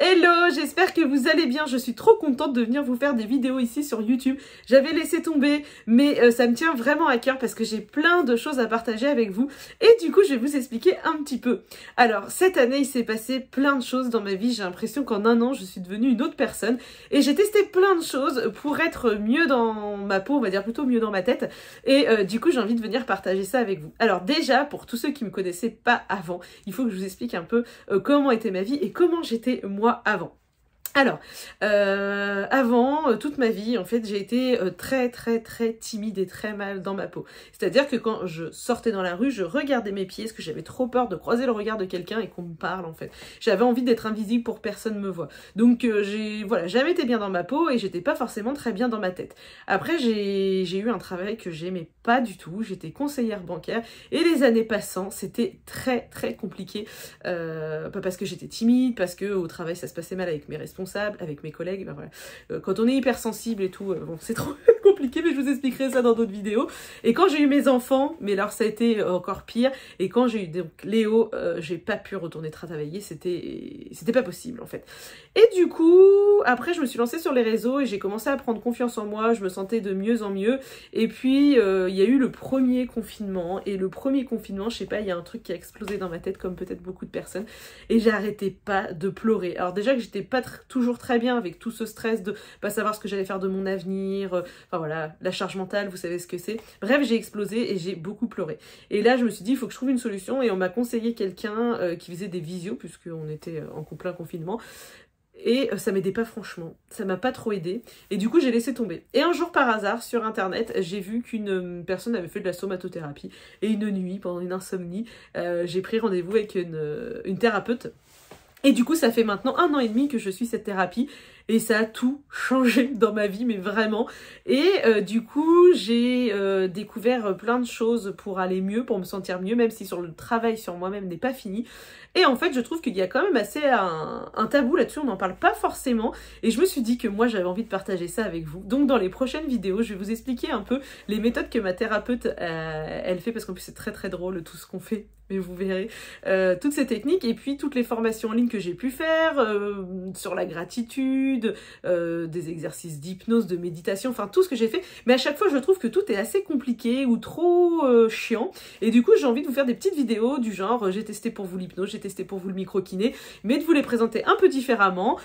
Hello, j'espère que vous allez bien, je suis trop contente de venir vous faire des vidéos ici sur YouTube. J'avais laissé tomber, mais ça me tient vraiment à cœur parce que j'ai plein de choses à partager avec vous. Et du coup, je vais vous expliquer un petit peu. Alors, cette année, il s'est passé plein de choses dans ma vie. J'ai l'impression qu'en un an, je suis devenue une autre personne. Et j'ai testé plein de choses pour être mieux dans ma peau, on va dire plutôt mieux dans ma tête. Et du coup, j'ai envie de venir partager ça avec vous. Alors déjà, pour tous ceux qui me connaissaient pas avant, il faut que je vous explique un peu comment était ma vie et comment j'étais moi avant. Alors, avant, toute ma vie, en fait, j'ai été très timide et très mal dans ma peau. C'est-à-dire que quand je sortais dans la rue, je regardais mes pieds parce que j'avais trop peur de croiser le regard de quelqu'un et qu'on me parle, en fait. J'avais envie d'être invisible pour que personne me voie. Donc, j'ai jamais été bien dans ma peau et j'étais pas forcément très bien dans ma tête. Après, j'ai eu un travail que j'aimais pas du tout. J'étais conseillère bancaire et les années passant, c'était très compliqué. Pas parce que j'étais timide, parce que au travail, ça se passait mal avec mes responsables, avec mes collègues, ben voilà. Quand on est hypersensible et tout, bon, c'est trop compliqué, mais je vous expliquerai ça dans d'autres vidéos. Et quand j'ai eu mes enfants, mais alors ça a été encore pire, et quand j'ai eu donc Léo, j'ai pas pu retourner travailler, c'était pas possible en fait. Et du coup, après je me suis lancée sur les réseaux et j'ai commencé à prendre confiance en moi, je me sentais de mieux en mieux, et puis il y a eu le premier confinement, et le premier confinement, je sais pas, il y a un truc qui a explosé dans ma tête comme peut-être beaucoup de personnes, et j'arrêtais pas de pleurer. Alors déjà que j'étais pas toujours très bien avec tout ce stress de pas savoir ce que j'allais faire de mon avenir, enfin voilà, la charge mentale, vous savez ce que c'est. Bref, j'ai explosé et j'ai beaucoup pleuré. Et là, je me suis dit, il faut que je trouve une solution, et on m'a conseillé quelqu'un qui faisait des visios, puisqu'on était en plein confinement. Et ça m'aidait pas franchement, ça m'a pas trop aidé, et du coup j'ai laissé tomber. Et un jour par hasard sur internet, j'ai vu qu'une personne avait fait de la somatothérapie, et une nuit, pendant une insomnie, j'ai pris rendez-vous avec une thérapeute. Et du coup, ça fait maintenant 1 an et demi que je suis cette thérapie et ça a tout changé dans ma vie, mais vraiment. Et du coup, j'ai découvert plein de choses pour aller mieux, pour me sentir mieux, même si sur le travail sur moi-même n'est pas fini. Et en fait, je trouve qu'il y a quand même assez un tabou là-dessus, on n'en parle pas forcément. Et je me suis dit que moi, j'avais envie de partager ça avec vous. Donc dans les prochaines vidéos, je vais vous expliquer un peu les méthodes que ma thérapeute, elle fait, parce qu'en plus c'est très drôle tout ce qu'on fait. Mais vous verrez toutes ces techniques, et puis toutes les formations en ligne que j'ai pu faire sur la gratitude, des exercices d'hypnose, de méditation, enfin tout ce que j'ai fait. Mais à chaque fois, je trouve que tout est assez compliqué ou trop chiant. Et du coup, j'ai envie de vous faire des petites vidéos du genre j'ai testé pour vous l'hypnose, j'ai testé pour vous le micro-kiné, mais de vous les présenter un peu différemment,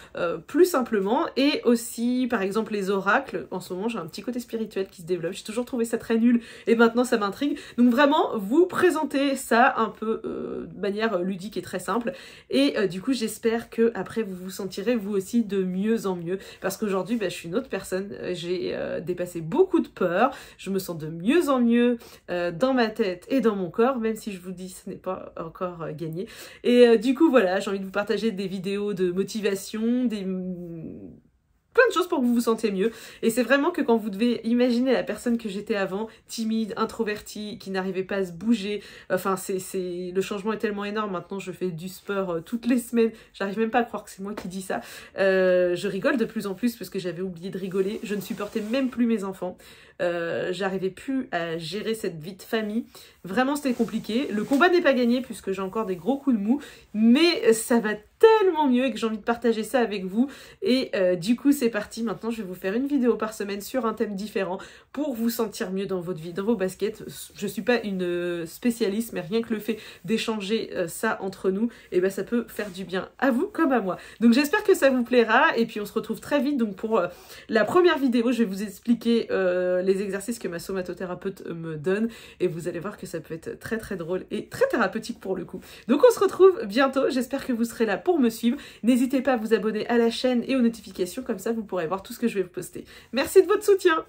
plus simplement. Et aussi, par exemple, les oracles. En ce moment, j'ai un petit côté spirituel qui se développe. J'ai toujours trouvé ça très nul et maintenant ça m'intrigue. Donc vraiment, vous présenter ça un peu de manière ludique et très simple, et du coup j'espère que après vous vous sentirez vous aussi de mieux en mieux, parce qu'aujourd'hui je suis une autre personne, j'ai dépassé beaucoup de peurs, je me sens de mieux en mieux dans ma tête et dans mon corps, même si je vous dis ce n'est pas encore gagné. Et du coup voilà, j'ai envie de vous partager des vidéos de motivation, plein de choses pour que vous vous sentiez mieux. Et c'est vraiment que quand vous devez imaginer la personne que j'étais avant, timide, introvertie, qui n'arrivait pas à se bouger, enfin le changement est tellement énorme. Maintenant je fais du sport toutes les semaines, j'arrive même pas à croire que c'est moi qui dis ça. Je rigole de plus en plus parce que j'avais oublié de rigoler, je ne supportais même plus mes enfants, j'arrivais plus à gérer cette vie de famille, vraiment c'était compliqué. Le combat n'est pas gagné puisque j'ai encore des gros coups de mou, mais ça va tellement mieux et que j'ai envie de partager ça avec vous. Et du coup c'est parti, maintenant je vais vous faire une vidéo par semaine sur un thème différent pour vous sentir mieux dans votre vie, dans vos baskets. Je suis pas une spécialiste, mais rien que le fait d'échanger ça entre nous, et ben ça peut faire du bien à vous comme à moi. Donc j'espère que ça vous plaira, et puis on se retrouve très vite. Donc pour la première vidéo, je vais vous expliquer les exercices que ma somatothérapeute me donne, et vous allez voir que ça peut être très drôle et très thérapeutique pour le coup. Donc on se retrouve bientôt, j'espère que vous serez là pour me suivre. N'hésitez pas à vous abonner à la chaîne et aux notifications, comme ça vous pourrez voir tout ce que je vais vous poster. Merci de votre soutien!